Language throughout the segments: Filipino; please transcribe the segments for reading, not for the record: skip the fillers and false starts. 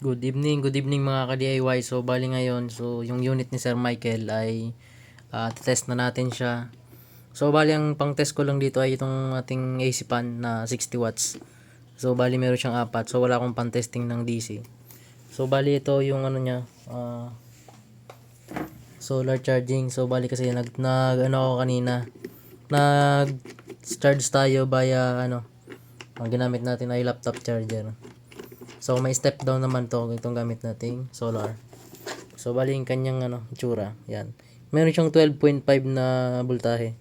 Good evening mga ka-DIY. So bali ngayon, so yung unit ni Sir Michael ay test na natin siya. So bali ang pang-test ko lang dito ay itong ating AC fan na 60 watts. So bali meron siyang apat. So wala akong pang-testing ng DC. So bali ito yung ano niya, solar charging. So bali kasi nag ako kanina. Nag-charge tayo via ang ginamit natin ay laptop charger. So may step down naman to, itong gamit nating solar. So bali yung kanyang itsura, yan. Meron siyang 12.5 na voltahe.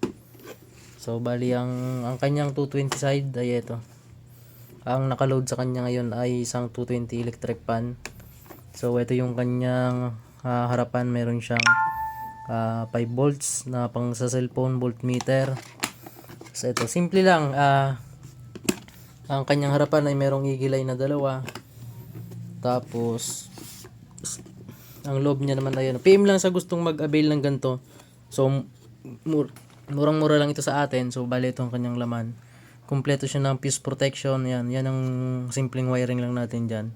So bali ang kanyang 220 side ay ito. Ang naka-load sa kanya ngayon ay isang 220 electric fan. So ito yung kanyang harapan, meron siyang 5 volts na pang sa cellphone voltmeter. So ito, simple lang. Ang kanyang harapan ay merong igilay na dalawa. Tapos ang loob niya naman ay PM lang sa gustong mag-avail ng ganito. So murang-mura lang ito sa atin. So bali ito ang kanyang laman. Kumpleto siya ng fuse protection. Yan ang simpleng wiring lang natin diyan.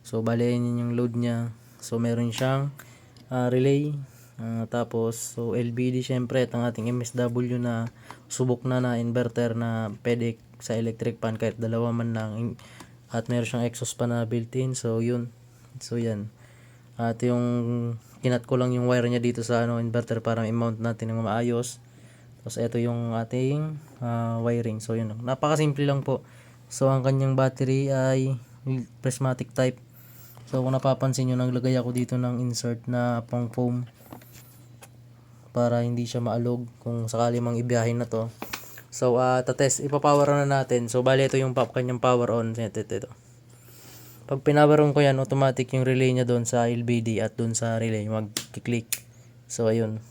So bali yan yung load niya. So meron siyang relay. Tapos so LBD syempre at ang ating MSW na subok na inverter na pwede sa electric fan kahit dalawa man lang. At meron siyang exhaust pa na built-in. So yun. So yan. At yung kinat ko lang yung wire niya dito sa inverter para i-mount natin ng maayos. Tapos ito yung ating wiring. So yun. Napakasimple lang po. So ang kanyang battery ay prismatic type. So kung napapansin nyo, naglagay ako dito ng insert na pang foam para hindi siya maalog kung sakali mang ibiyahin na to. So tatest, ipapower on na natin. So bali ito yung kanyang power on. Ito. Pag pinower on ko yan, automatic yung relay niya doon sa LBD at doon sa relay mag-click. So ayun.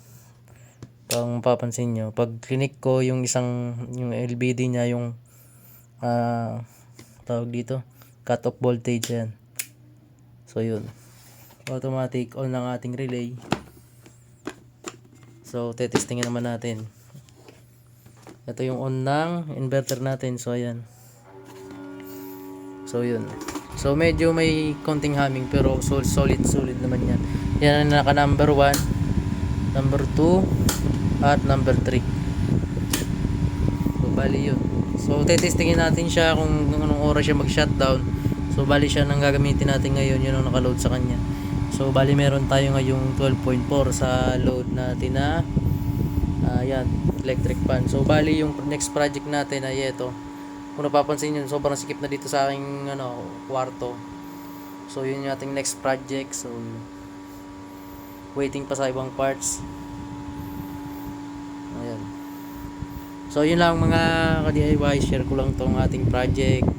Kung mapapansin nyo, pag click ko yung yung LBD niya, yung tawag dito, cut off voltage yan. So yun. Automatic on ng ating relay. So tetestingin naman natin. Ito yung on ng inverter natin. So ayan. So yun. So medyo may konting humming pero solid naman yan. Yan ang naka number 1, number 2 at number 3. So bali yun. So tetestingin natin siya kung anong oras siya mag-shutdown. So bali siya nang gagamitin natin ngayon, yun ang naka-load sa kanya. So bali meron tayo ngayong 12.4 sa load natin na yan, electric fan. So bali yung next project natin ay ito. Kung napapansin nyo, sobrang sikip na dito sa aking kwarto. So yun yung ating next project. So waiting pa sa ibang parts. Ayan. So yun lang mga ka-DIY, share ko lang tong ating project.